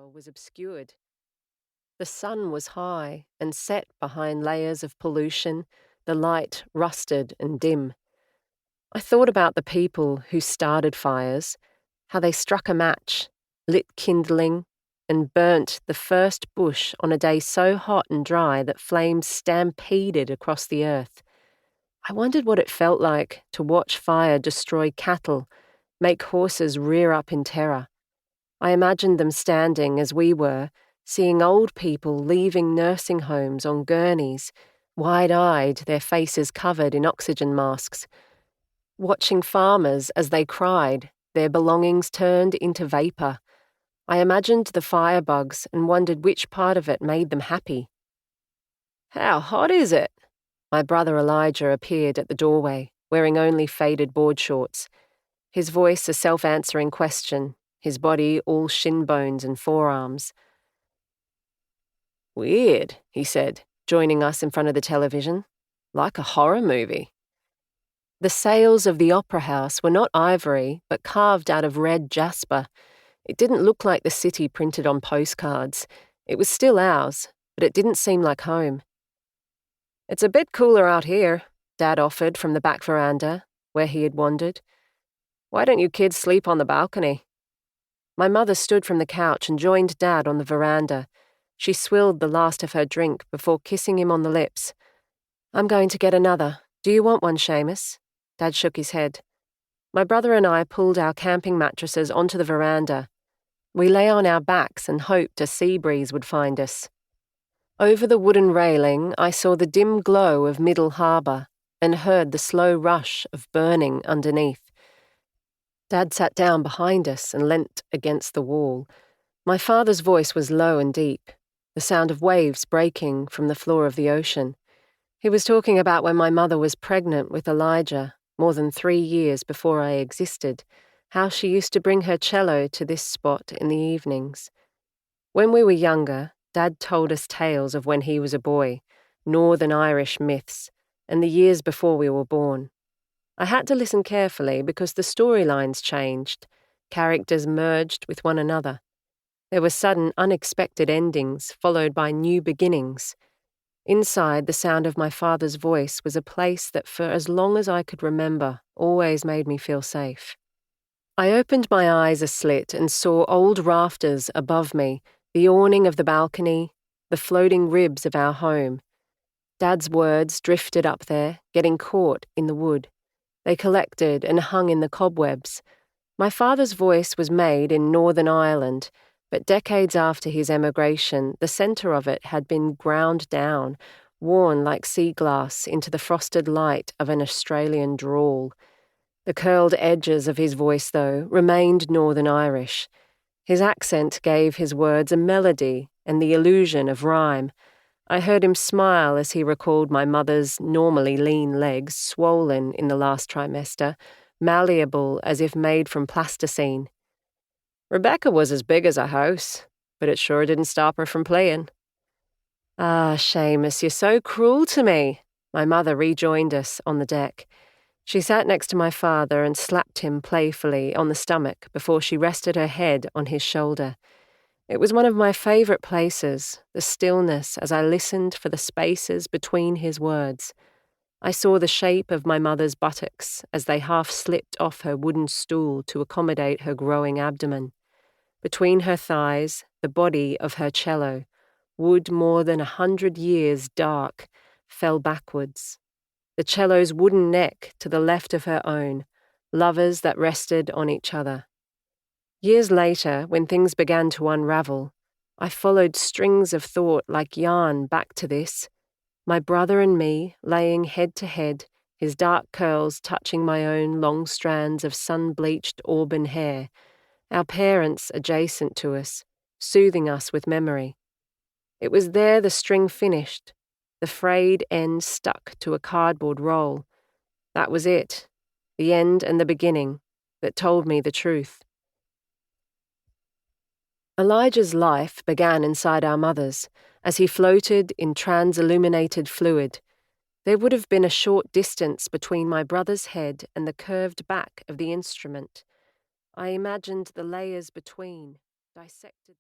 now was obscured. The sun was high and set behind layers of pollution, the light rusted and dim. I thought about the people who started fires, how they struck a match, lit kindling, and burnt the first bush on a day so hot and dry that flames stampeded across the earth. I wondered what it felt like to watch fire destroy cattle, make horses rear up in terror. I imagined them standing as we were, seeing old people leaving nursing homes on gurneys, wide-eyed, their faces covered in oxygen masks, watching farmers as they cried, their belongings turned into vapour. I imagined the firebugs and wondered which part of it made them happy. "How hot is it?" My brother Elijah appeared at the doorway, wearing only faded board shorts. His voice a self-answering question, his body all shin bones and forearms. "Weird," he said, joining us in front of the television. "Like a horror movie." The sails of the opera house were not ivory, but carved out of red jasper. It didn't look like the city printed on postcards. It was still ours, but it didn't seem like home. "It's a bit cooler out here," Dad offered from the back veranda, where he had wandered. "Why don't you kids sleep on the balcony?" My mother stood from the couch and joined Dad on the veranda. She swilled the last of her drink before kissing him on the lips. "I'm going to get another. Do you want one, Seamus?" Dad shook his head. My brother and I pulled our camping mattresses onto the veranda. We lay on our backs and hoped a sea breeze would find us. Over the wooden railing, I saw the dim glow of Middle Harbour and heard the slow rush of burning underneath. Dad sat down behind us and leant against the wall. My father's voice was low and deep, the sound of waves breaking from the floor of the ocean. He was talking about when my mother was pregnant with Elijah, more than 3 years before I existed, how she used to bring her cello to this spot in the evenings. When we were younger, Dad told us tales of when he was a boy, Northern Irish myths, and the years before we were born. I had to listen carefully because the storylines changed, characters merged with one another. There were sudden, unexpected endings, followed by new beginnings. Inside, the sound of my father's voice was a place that, for as long as I could remember, always made me feel safe. I opened my eyes a slit and saw old rafters above me, the awning of the balcony, the floating ribs of our home. Dad's words drifted up there, getting caught in the wood. They collected and hung in the cobwebs. My father's voice was made in Northern Ireland, but decades after his emigration, the centre of it had been ground down, worn like sea glass into the frosted light of an Australian drawl. The curled edges of his voice, though, remained Northern Irish. His accent gave his words a melody and the illusion of rhyme. I heard him smile as he recalled my mother's normally lean legs, swollen in the last trimester, malleable as if made from plasticine. "Rebecca was as big as a house, but it sure didn't stop her from playing." "Ah, Seamus, you're so cruel to me." My mother rejoined us on the deck. She sat next to my father and slapped him playfully on the stomach before she rested her head on his shoulder. It was one of my favourite places, the stillness as I listened for the spaces between his words. I saw the shape of my mother's buttocks as they half slipped off her wooden stool to accommodate her growing abdomen. Between her thighs, the body of her cello, wood more than 100 years dark, fell backwards. The cello's wooden neck to the left of her own, lovers that rested on each other. Years later, when things began to unravel, I followed strings of thought like yarn back to this. My brother and me, laying head to head, his dark curls touching my own long strands of sun-bleached auburn hair, our parents adjacent to us, soothing us with memory. It was there the string finished, the frayed end stuck to a cardboard roll. That was it, the end and the beginning, that told me the truth. Elijah's life began inside our mothers, as he floated in trans-illuminated fluid. There would have been a short distance between my brother's head and the curved back of the instrument. I imagined the layers between, dissected